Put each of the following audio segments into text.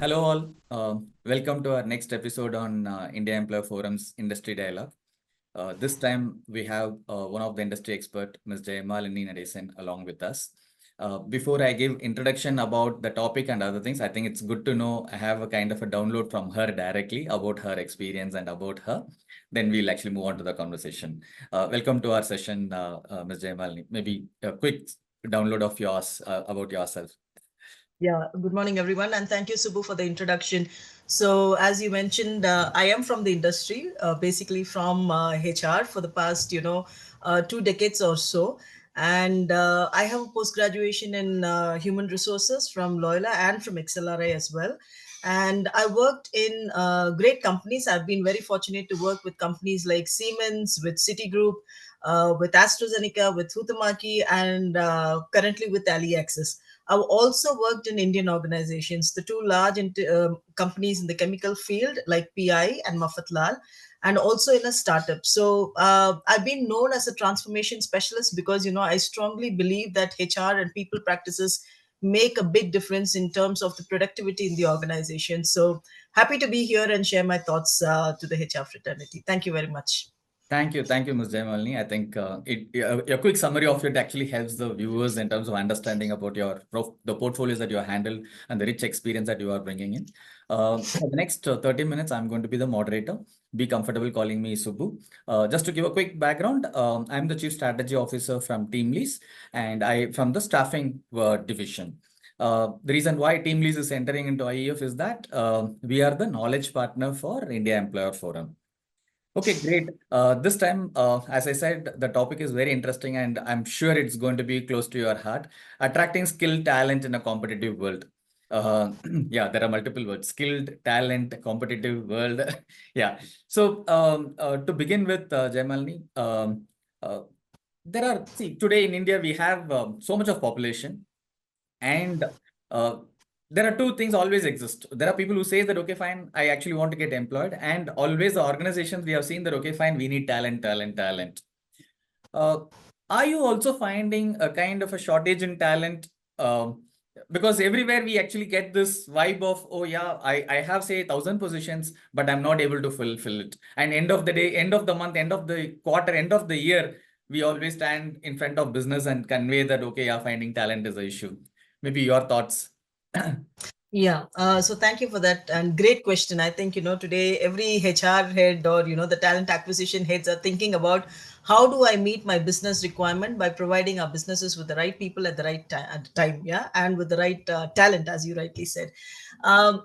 Hello all. Welcome to our next episode on India Employer Forum's Industry Dialogue. This time we have one of the industry expert, Ms. Jeyamalini Natesan, along with us. Before I give introduction about the topic and other things, I think it's good to know I have a kind of a download from her directly about her experience and about her. Then we'll actually move on to the conversation. Welcome to our session, Ms. Jeyamalini. Maybe a quick download of yours about yourself. Yeah, good morning, everyone, and thank you, Subbu, for the introduction. So, as you mentioned, I am from the industry, basically from HR for the past, 2 decades or so. And I have a post graduation in human resources from Loyola and from XLRI as well. And I worked in great companies. I've been very fortunate to work with companies like Siemens, with Citigroup, with AstraZeneca, with Huhtamaki, and currently with Aliaxis. I've also worked in Indian organizations, the two large companies in the chemical field like PI and Mafatlal, and also in a startup. So I've been known as a transformation specialist because, I strongly believe that HR and people practices make a big difference in terms of the productivity in the organization. So happy to be here and share my thoughts to the HR fraternity. Thank you very much. Thank you, Ms. Jeyamalini. I think a quick summary of it actually helps the viewers in terms of understanding about the portfolios that you handle and the rich experience that you are bringing in. For the next 30 minutes, I'm going to be the moderator. Be comfortable calling me Subbu. Just to give a quick background, I'm the Chief Strategy Officer from TeamLease, and I from the staffing division. The reason why TeamLease is entering into IEF is that we are the knowledge partner for India Employer Forum. Okay, great. This time, as I said, the topic is very interesting and I'm sure it's going to be close to your heart. Attracting skilled talent in a competitive world. Yeah, there are multiple words: skilled, talent, competitive world. Yeah. So to begin with, Jeyamalini, uh, today in India, we have so much of population and uh, there are two things always exist. There are people who say that, okay, fine, I actually want to get employed. And always the organizations we have seen that, okay, fine, we need talent, talent, talent. Uh, are you also finding a kind of a shortage in talent? Because everywhere we actually get this vibe of, oh yeah, I have say 1,000 positions, but I'm not able to fulfill it. And end of the day, end of the month, end of the quarter, end of the year, we always stand in front of business and convey that, okay, yeah, finding talent is an issue. Maybe your thoughts. Yeah, so thank you for that and great question. I think, today every HR head or, the talent acquisition heads are thinking about how do I meet my business requirement by providing our businesses with the right people at the right time, yeah, and with the right talent, as you rightly said.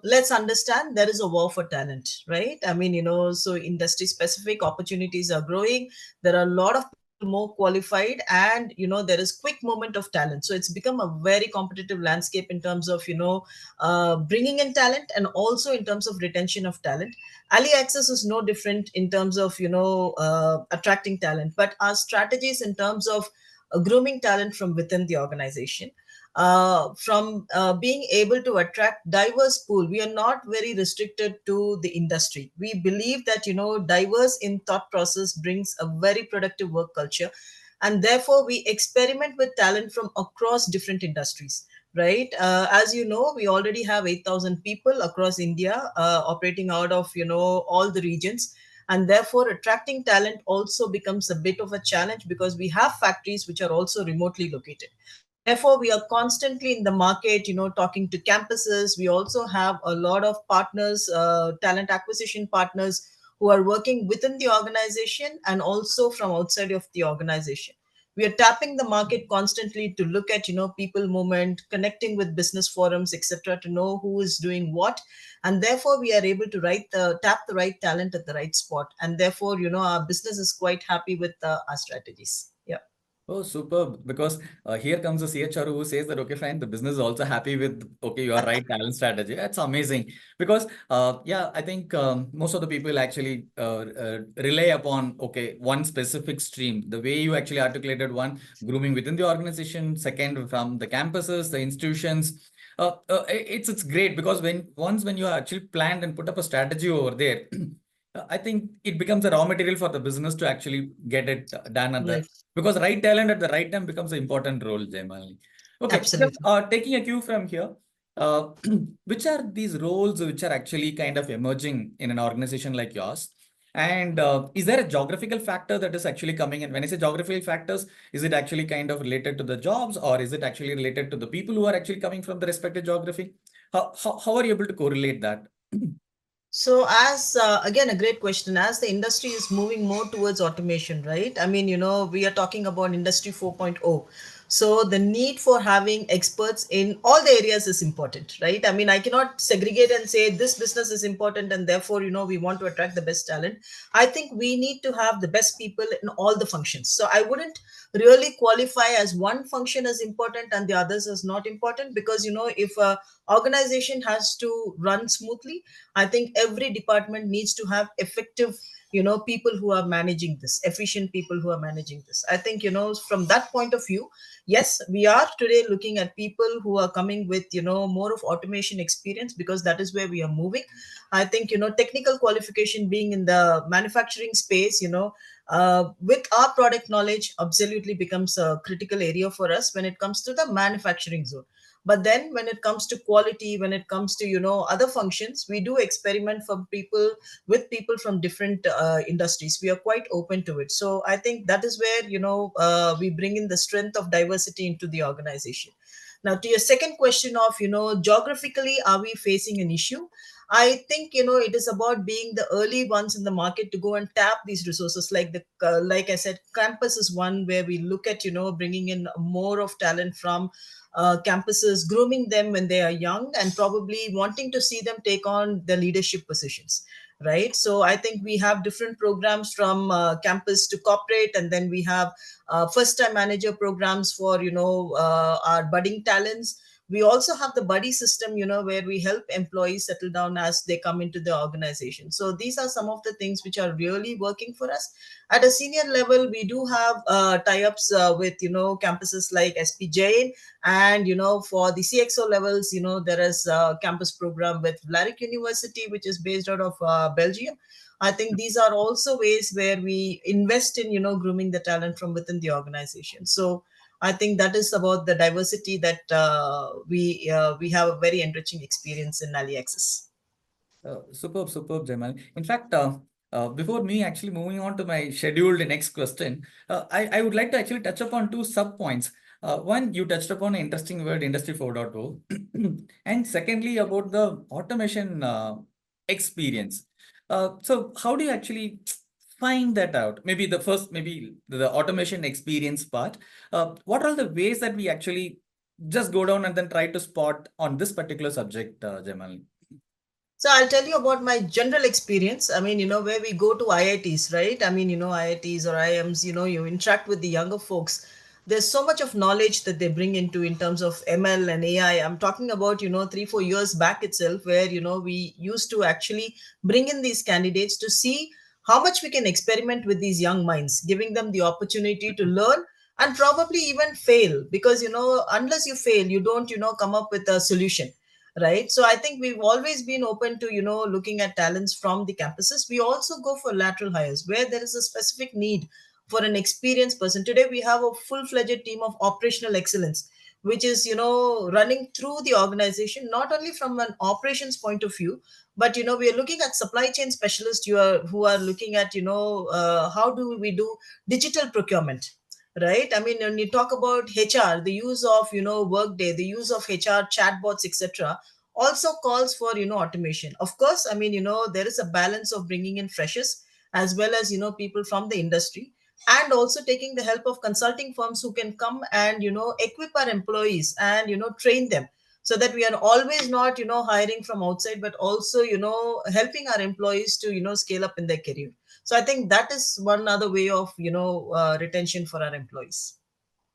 Let's understand there is a war for talent, right? I mean, so industry specific opportunities are growing. There are a lot of more qualified and there is quick movement of talent, so it's become a very competitive landscape in terms of bringing in talent and also in terms of retention of talent. Aliaxis is no different in terms of attracting talent, but our strategies in terms of grooming talent from within the organization, from being able to attract diverse pool. We are not very restricted to the industry. We believe that diverse in thought process brings a very productive work culture, and therefore we experiment with talent from across different industries, right? As you know, we already have 8,000 people across India, operating out of all the regions, and therefore attracting talent also becomes a bit of a challenge because we have factories which are also remotely located. Therefore, we are constantly in the market, talking to campuses. We also have a lot of partners, talent acquisition partners, who are working within the organization and also from outside of the organization. We are tapping the market constantly to look at people movement, connecting with business forums, etc., to know who is doing what, and therefore we are able to tap the right talent at the right spot, and therefore our business is quite happy with our strategies. Yeah. Oh, superb. Because here comes the CHRO who says that, okay, fine, the business is also happy with, okay, your right talent strategy. That's amazing. Because, yeah, I think most of the people actually rely upon, okay, one specific stream. The way you actually articulated one, grooming within the organization, second, from the campuses, the institutions. It's great because when you actually planned and put up a strategy over there, I think it becomes a raw material for the business to actually get it done at the Right. because right talent at the right time becomes an important role, Jeyamalini. Okay, just Absolutely. taking a cue from here. which are these roles which are actually kind of emerging in an organization like yours? And is there a geographical factor that is actually coming in? When I say geographical factors, is it actually kind of related to the jobs, or is it actually related to the people who are actually coming from the respective geography? How are you able to correlate that? So, as again, a great question. As the industry is moving more towards automation, right? I mean, we are talking about Industry 4.0. So, the need for having experts in all the areas is important, right? I mean, I cannot segregate and say this business is important and therefore, we want to attract the best talent. I think we need to have the best people in all the functions. So, I wouldn't really qualify as one function as important and the others as not important, because, if a organization has to run smoothly, I think every department needs to have effective, people who are managing this, efficient people who are managing this. I think, from that point of view, yes, we are today looking at people who are coming with, more of automation experience, because that is where we are moving. I think, technical qualification being in the manufacturing space, with our product knowledge absolutely becomes a critical area for us when it comes to the manufacturing zone. But then when it comes to quality, when it comes to, other functions, we do experiment from people with people from different industries. We are quite open to it. So I think that is where, we bring in the strength of diversity into the organization. Now, to your second question of, geographically, are we facing an issue? I think, it is about being the early ones in the market to go and tap these resources. Like I said, campus is one where we look at, bringing in more of talent from campuses, grooming them when they are young, and probably wanting to see them take on the leadership positions. Right. So I think we have different programs from campus to corporate, and then we have first time manager programs for, our budding talents. We also have the buddy system, where we help employees settle down as they come into the organization. So these are some of the things which are really working for us. At a senior level, we do have tie-ups with, campuses like SP Jain, and, for the CXO levels, there is a campus program with Vlarik University, which is based out of Belgium. I think these are also ways where we invest in, grooming the talent from within the organization. So I think that is about the diversity that we have a very enriching experience in Aliaxis. Superb, Jamal. In fact, before me actually moving on to my scheduled next question, I would like to actually touch upon two sub points. One, you touched upon an interesting word, Industry 4.0, and secondly, about the automation experience. So, how do you actually find that out? Maybe the first, maybe the automation experience part. What are the ways that we actually just go down and then try to spot on this particular subject, Jamal? So I'll tell you about my general experience. I mean, where we go to IITs, right? I mean, IITs or IIMs, you interact with the younger folks. There's so much of knowledge that they bring into in terms of ML and AI. I'm talking about, 3-4 years back itself, where, we used to actually bring in these candidates to see how much we can experiment with these young minds, giving them the opportunity to learn and probably even fail. Because, unless you fail, you don't, come up with a solution, right? So I think we've always been open to, looking at talents from the campuses. We also go for lateral hires where there is a specific need for an experienced person. Today we have a full-fledged team of operational excellence, which is, running through the organization, not only from an operations point of view, but, we are looking at supply chain specialists who are looking at, how do we do digital procurement, right? I mean, when you talk about HR, the use of, Workday, the use of HR chatbots, etc., also calls for, automation. Of course, I mean, there is a balance of bringing in freshers as well as, people from the industry, and also taking the help of consulting firms who can come and, equip our employees and, train them, so that we are always not, hiring from outside, but also, helping our employees to, scale up in their career. So I think that is one other way of, retention for our employees.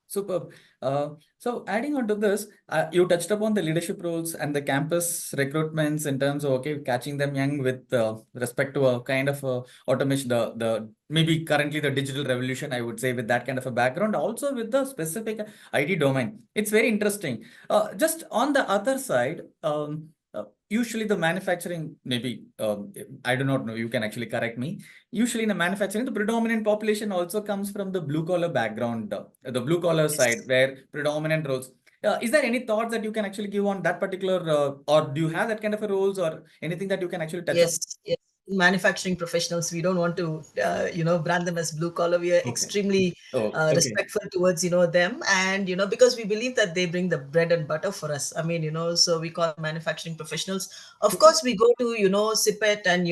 Superb. So adding on to this, you touched upon the leadership roles and the campus recruitments in terms of okay, catching them young with respect to a kind of automation, the maybe currently the digital revolution, I would say, with that kind of a background, also with the specific IT domain. It's very interesting. Just on the other side, usually the manufacturing, maybe I do not know, you can actually correct me. Usually in the manufacturing, the predominant population also comes from the blue collar background, the blue collar side, Yes. where predominant roles. Is there any thoughts that you can actually give on that particular, or do you have that kind of a roles or anything that you can actually touch up? Yes, yes. Manufacturing professionals, we don't want to, brand them as blue collar. We are Okay. extremely Oh, okay. respectful towards, them, and because we believe that they bring the bread and butter for us. I mean, so we call them manufacturing professionals. Of Super. course, we go to, CPET and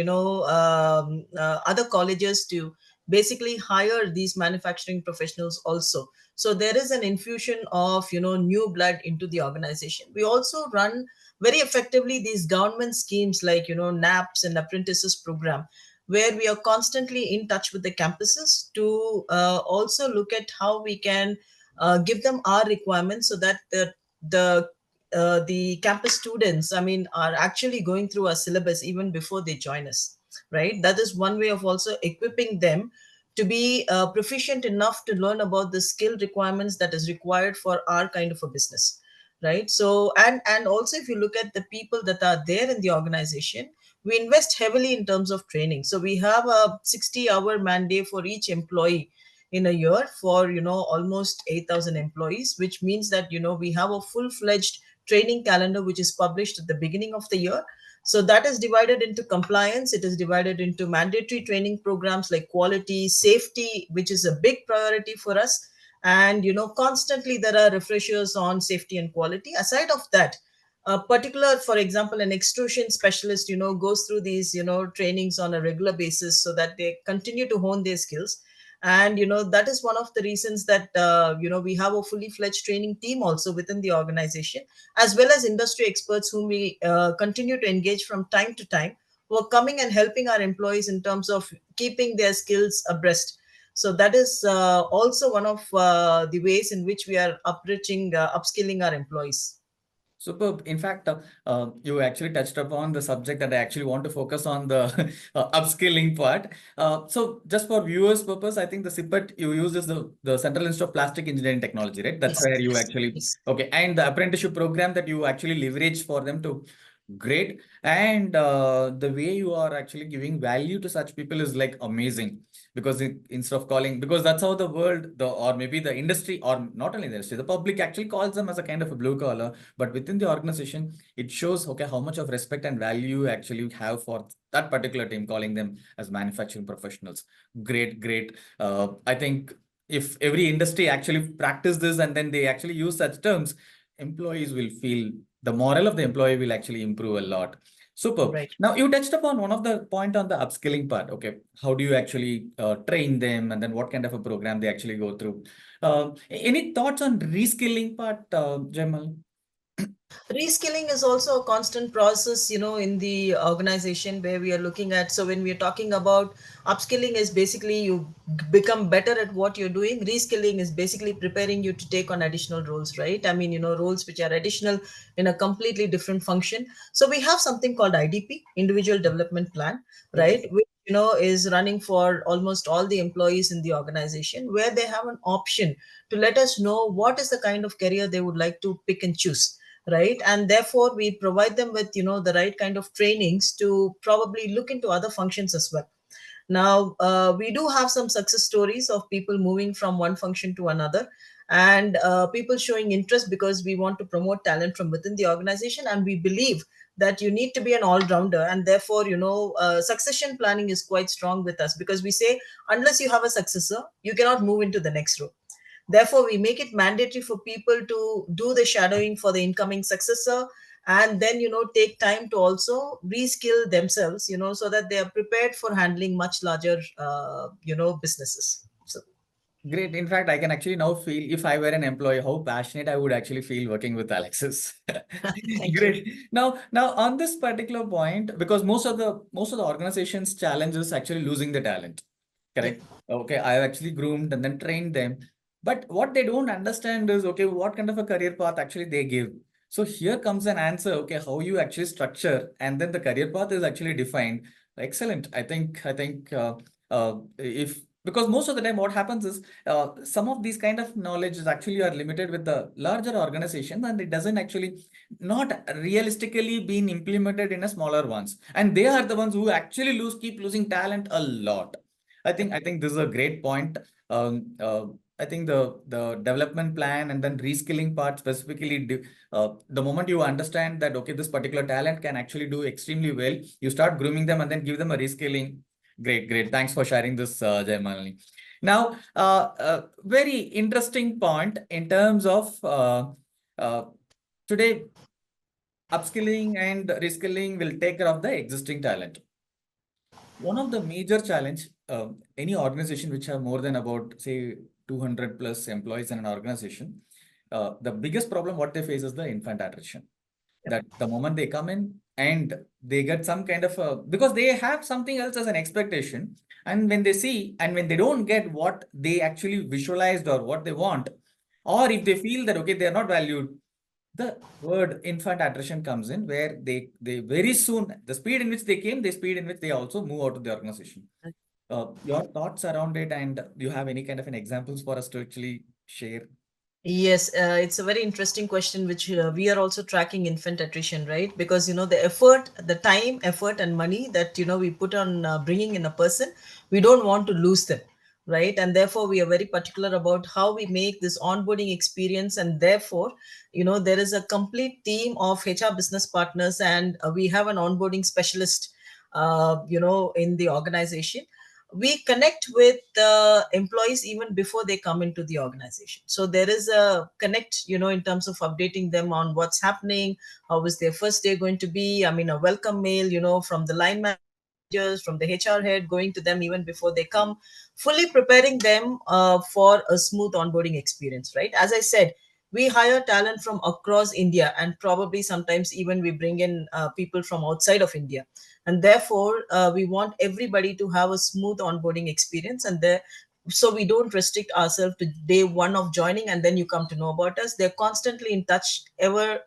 other colleges to basically hire these manufacturing professionals also. So there is an infusion of, new blood into the organization. We also run very effectively these government schemes like NAPS and apprentices program, where we are constantly in touch with the campuses to also look at how we can give them our requirements, so that the campus students, I mean, are actually going through our syllabus even before they join us, right? That is one way of also equipping them to be proficient enough to learn about the skill requirements that is required for our kind of a business, right? So and also, if you look at the people that are there in the organization, we invest heavily in terms of training. So we have a 60-hour mandate for each employee in a year for almost 8,000 employees, which means that we have a full-fledged training calendar which is published at the beginning of the year. So that is divided into compliance, it is divided into mandatory training programs like quality, safety, which is a big priority for us, and constantly there are refreshers on safety and quality. Aside of that, a particular, for example, an extrusion specialist goes through these trainings on a regular basis, so that they continue to hone their skills. And that is one of the reasons that we have a fully fledged training team also within the organization, as well as industry experts whom we continue to engage from time to time, who are coming and helping our employees in terms of keeping their skills abreast. So that is also one of the ways in which we are upskilling our employees. Superb. In fact, you actually touched upon the subject that I actually want to focus on, the upskilling part. So just for viewers' purpose, I think the CPET you use is the Central Institute of Plastic Engineering Technology, right? That's Yes, where you yes, actually, yes. okay. And the apprenticeship program that you actually leverage for them to, great. And the way you are actually giving value to such people is like amazing, because instead of calling, because that's how the world, or maybe the industry, or not only the industry, the public actually calls them as a kind of a blue collar. But within the organization, it shows, okay, how much of respect and value you actually have for that particular team, calling them as manufacturing professionals. Great, great. I think if every industry actually practice this and then they actually use such terms, employees will feel, the moral of the employee will actually improve a lot. Superb. Right. Now you touched upon one of the point on the upskilling part. Okay, how do you actually train them, and then what kind of a program they actually go through? Any thoughts on reskilling part, Jamal? Reskilling is also a constant process, in the organization, where we are looking at. So when we are talking about upskilling, is basically you become better at what you're doing. Reskilling is basically preparing you to take on additional roles, right? I mean, roles which are additional in a completely different function. So we have something called IDP, Individual Development Plan, Okay. right? Which is running for almost all the employees in the organization, where they have an option to let us know what is the kind of career they would like to pick and choose, right? And therefore we provide them with the right kind of trainings to probably look into other functions as well. Now, we do have some success stories of people moving from one function to another, and people showing interest, because we want to promote talent from within the organization, and we believe that you need to be an all-rounder, and therefore succession planning is quite strong with us, because we say unless you have a successor, you cannot move into the next role. Therefore, we make it mandatory for people to do the shadowing for the incoming successor, and then take time to also reskill themselves, so that they are prepared for handling much larger businesses. So Great. In fact, I can actually now feel, if I were an employee, how passionate I would actually feel working with Aliaxis. thank you. Great. Now on this particular point, because most of the organizations' challenge is actually losing the talent. Yeah. Correct. Okay, I have actually groomed and then trained them. But what they don't understand is, okay, what kind of a career path actually they give. So here comes an answer, okay, how you actually structure, and then the career path is actually defined. Excellent. I think if, because most of the time what happens is, some of these kind of knowledge is actually are limited with the larger organization, and it doesn't actually not realistically being implemented in a smaller ones, and they are the ones who actually keep losing talent a lot. I think this is a great point. I think the development plan and then reskilling part specifically, the moment you understand that, okay, this particular talent can actually do extremely well, you start grooming them and then give them a reskilling. Great, great. Thanks for sharing this, Jeyamalini. Now, very interesting point in terms of today, upskilling and reskilling will take care of the existing talent. One of the major challenge, any organization which have more than about, say, 200 plus employees in an organization, the biggest problem what they face is the infant attrition. That the moment they come in and they get some kind of a, because they have something else as an expectation, and when they see and when they don't get what they actually visualized or what they want, or if they feel that, okay, they are not valued, the word infant attrition comes in, where they very soon, the speed in which they came, the speed in which they also move out of the organization. Your thoughts around it, and do you have any kind of an examples for us to actually share? Yes, it's a very interesting question, which we are also tracking infant attrition, right? Because, the effort, the time, effort, and money that, we put on bringing in a person, we don't want to lose them, right? And therefore, we are very particular about how we make this onboarding experience. And therefore, there is a complete team of HR business partners, and we have an onboarding specialist, in the organization. We connect with the employees even before they come into the organization, so there is a connect, in terms of updating them on what's happening, how is their first day going to be. I mean, a welcome mail, from the line managers, from the HR head, going to them even before they come, fully preparing them for a smooth onboarding experience, right? As I said, we hire talent from across India, and probably sometimes even we bring in people from outside of India. And therefore, we want everybody to have a smooth onboarding experience, and there, so we don't restrict ourselves to day one of joining and then you come to know about us. They're constantly in touch ever,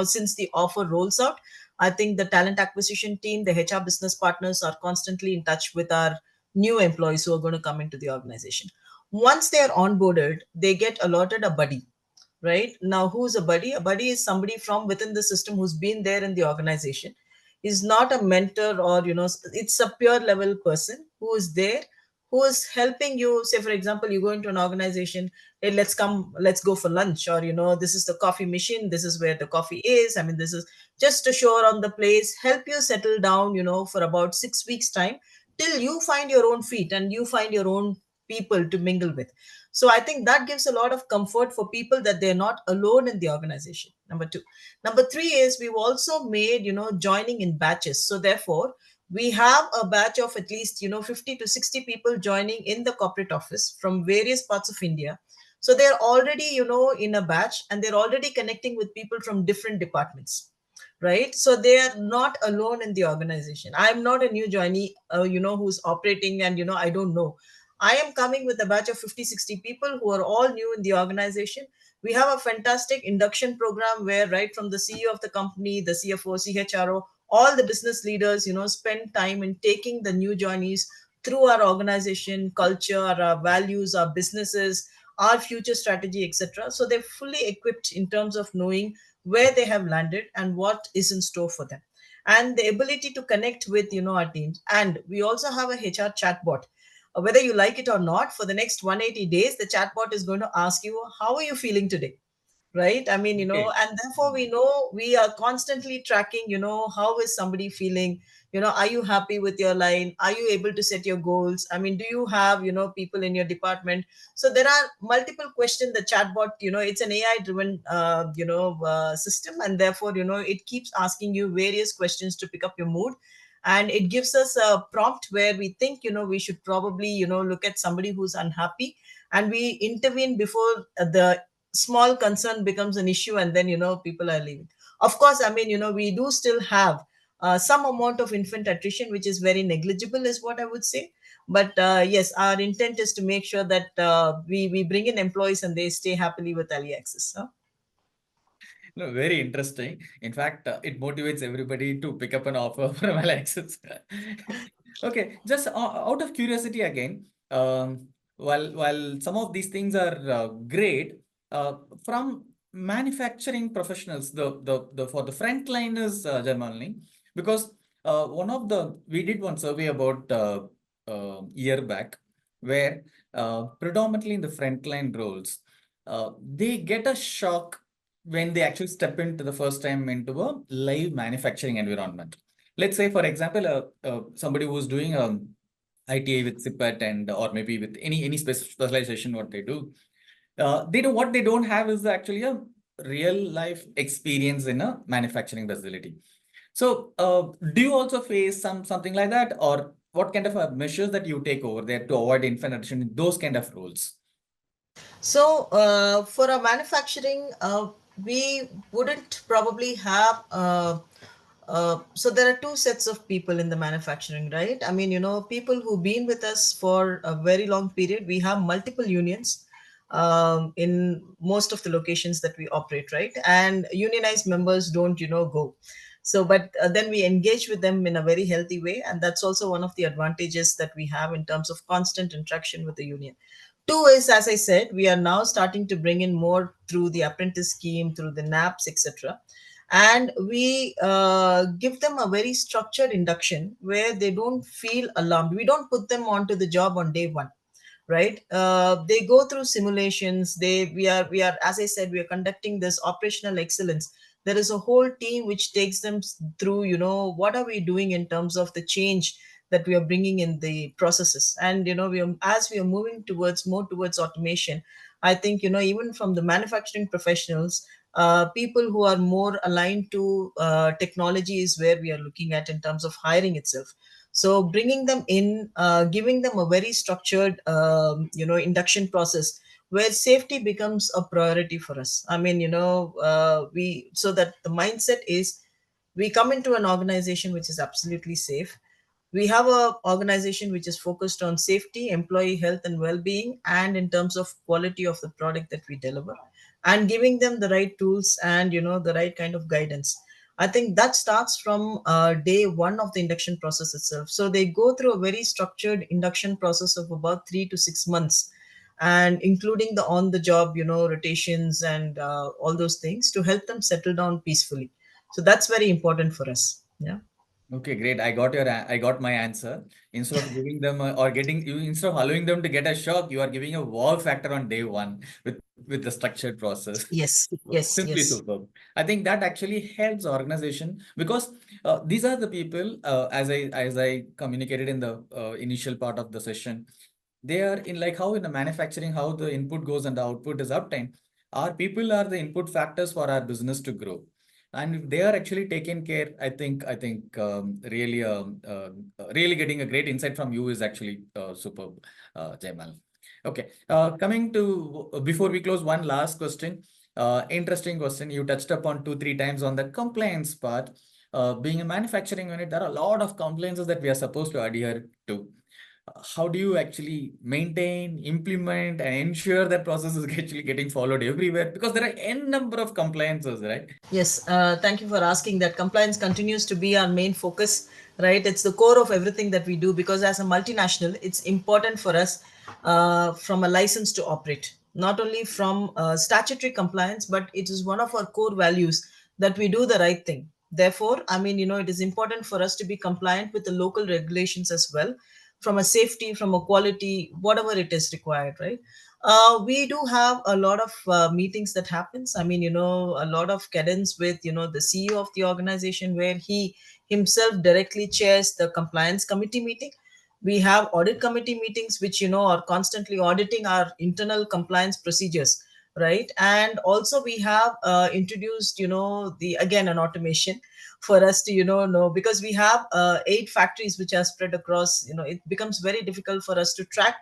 since the offer rolls out. I think the talent acquisition team, the HR business partners, are constantly in touch with our new employees who are going to come into the organization. Once they are onboarded, they get allotted a buddy. Right now, who's a buddy? A buddy is somebody from within the system who's been there in the organization, is not a mentor, or it's a pure level person who is there, who is helping you. Say for example, you go into an organization, hey, let's go for lunch, or this is the coffee machine, this is where the coffee is. I mean, this is just to show around the place, help you settle down, for about 6 weeks time, till you find your own feet and you find your own people to mingle with. So I think that gives a lot of comfort for people, that they're not alone in the organization. Number two. Number three is, we've also made, joining in batches. So therefore, we have a batch of at least, 50 to 60 people joining in the corporate office from various parts of India. So they're already, in a batch, and they're already connecting with people from different departments. Right. So they are not alone in the organization. I'm not a new joinee, who's operating, and, I don't know. I am coming with a batch of 50, 60 people who are all new in the organization. We have a fantastic induction program where, right from the CEO of the company, the CFO, CHRO, all the business leaders, spend time in taking the new joinees through our organization culture, our values, our businesses, our future strategy, etc. So they're fully equipped in terms of knowing where they have landed and what is in store for them, and the ability to connect with, our teams. And we also have a HR chatbot. Whether you like it or not, for the next 180 days, the chatbot is going to ask you, how are you feeling today? Right. I mean, Okay. and therefore we know, we are constantly tracking, how is somebody feeling? Are you happy with your line? Are you able to set your goals? I mean, do you have, people in your department? So there are multiple questions. The chatbot, it's an AI driven, system, and therefore, it keeps asking you various questions to pick up your mood. And it gives us a prompt where we think, we should probably, look at somebody who's unhappy, and we intervene before the small concern becomes an issue, and then, people are leaving. Of course, I mean, we do still have some amount of infant attrition, which is very negligible, is what I would say. But yes, our intent is to make sure that we bring in employees and they stay happily with Aliaxis. Huh? No, very interesting. In fact, it motivates everybody to pick up an offer from Aliaxis. Okay, just out of curiosity again, while some of these things are great, from manufacturing professionals, the for the frontliners, Jayamalini, because we did one survey about year back, where predominantly in the frontline roles, they get a shock when they actually step into the first time into a live manufacturing environment. Let's say, for example, somebody who's doing ITA with SIPET and or maybe with any specialization, what they do what they don't have is actually a real life experience in a manufacturing facility. So, do you also face something like that, or what kind of measures that you take over there to avoid infant addiction in those kind of roles? So, for our manufacturing, we wouldn't probably have. So there are two sets of people in the manufacturing, right? I mean, people who've been with us for a very long period. We have multiple unions in most of the locations that we operate, right? And unionized members don't, go. So, but then we engage with them in a very healthy way, and that's also one of the advantages that we have in terms of constant interaction with the union. Two is, as I said, we are now starting to bring in more through the apprentice scheme, through the NAPs, etc. And we give them a very structured induction where they don't feel alarmed. We don't put them onto the job on day one, right? They go through simulations. We are, as I said, we are conducting this operational excellence. There is a whole team which takes them through, what are we doing in terms of the change that we are bringing in the processes. And as we are moving towards more towards automation, I think, even from the manufacturing professionals, people who are more aligned to technology is where we are looking at in terms of hiring itself. So bringing them in, giving them a very structured, induction process where safety becomes a priority for us. I mean, we so that the mindset is we come into an organization which is absolutely safe. We have a organization which is focused on safety, employee health and well-being, and in terms of quality of the product that we deliver, and giving them the right tools and the right kind of guidance. I think that starts from day one of the induction process itself. So they go through a very structured induction process of about 3 to 6 months, and including the on the job rotations and all those things to help them settle down peacefully. So that's very important for us. Yeah. Okay, great. I got my answer. Instead of giving them or getting you instead of allowing them to get a shock, you are giving a wow factor on day one with the structured process. Yes, yes, Simply yes. superb. I think that actually helps organization because these are the people as I communicated in the initial part of the session. They are in like how in the manufacturing how the input goes and the output is uptime. Our people are the input factors for our business to grow, and if they are actually taken care, I think really getting a great insight from you is actually superb, Jaimal. Okay, coming to before we close, one last question. Interesting question. You touched upon 2, 3 times on the compliance part. Being a manufacturing unit, there are a lot of compliances that we are supposed to adhere to. How do you actually maintain, implement, and ensure that process is actually getting followed everywhere? Because there are n number of compliances, right? Yes, thank you for asking that. Compliance continues to be our main focus, right? It's the core of everything that we do because as a multinational, it's important for us from a license to operate, not only from statutory compliance, but it is one of our core values that we do the right thing. Therefore, I mean, it is important for us to be compliant with the local regulations as well, from a safety, from a quality, whatever it is required, right? We do have a lot of meetings that happens. I mean, a lot of cadence with the CEO of the organization, where he himself directly chairs the compliance committee meeting. We have audit committee meetings which are constantly auditing our internal compliance procedures, right? And also we have introduced the again an automation for us to know, because we have 8 factories which are spread across. It becomes very difficult for us to track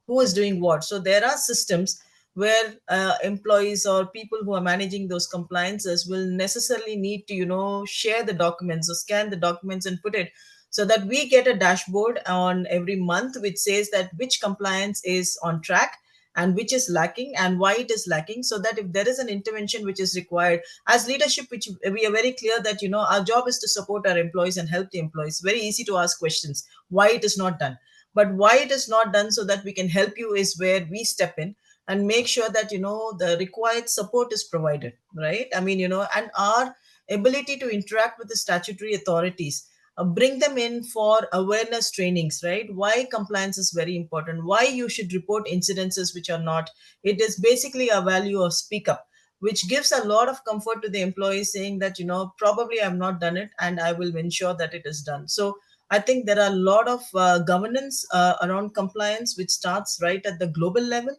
who is doing what. So there are systems where employees or people who are managing those compliances will necessarily need to share the documents or scan the documents and put it, so that we get a dashboard on every month which says that which compliance is on track and which is lacking and why it is lacking, so that if there is an intervention which is required as leadership, which we are very clear that our job is to support our employees and help the employees. Very easy to ask questions why it is not done, but why it is not done so that we can help you is where we step in and make sure that the required support is provided, right? I mean, and our ability to interact with the statutory authorities, bring them in for awareness trainings, right? Why compliance is very important, why you should report incidences which are not. It is basically a value of speak up, which gives a lot of comfort to the employees, saying that, probably I've not done it and I will ensure that it is done. So I think there are a lot of governance around compliance, which starts right at the global level,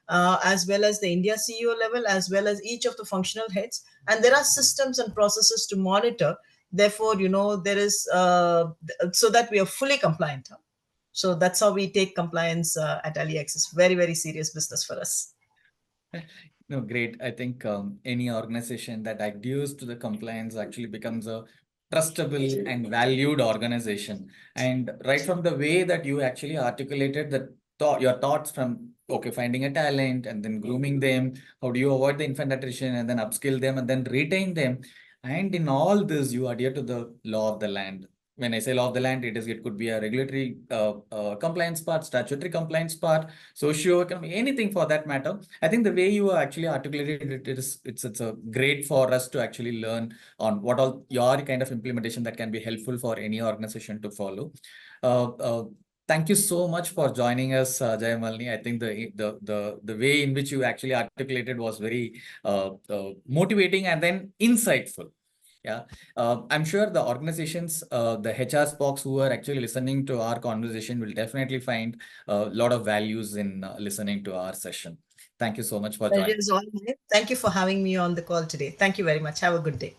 as well as the India CEO level, as well as each of the functional heads. And there are systems and processes to monitor. Therefore, there is, so that we are fully compliant. So that's how we take compliance at Aliaxis. Very, very serious business for us. No, great. I think any organization that adheres to the compliance actually becomes a trustable and valued organization. And right from the way that you actually articulated the your thoughts from, okay, finding a talent and then grooming them, how do you avoid the infant attrition and then upskill them and then retain them. And in all this, you adhere to the law of the land. When I say law of the land, it could be a regulatory compliance part, statutory compliance part, socio-economic, anything for that matter. I think the way you actually articulated it it's a great for us to actually learn on what all your kind of implementation that can be helpful for any organization to follow. Thank you so much for joining us, Jeyamalini. I think the way in which you actually articulated was very motivating and then insightful. Yeah, I'm sure the organizations, the HR spokes who are actually listening to our conversation will definitely find a lot of values in listening to our session. Thank you so much for Pleasure joining. is all mine. Thank you for having me on the call today. Thank you very much. Have a good day.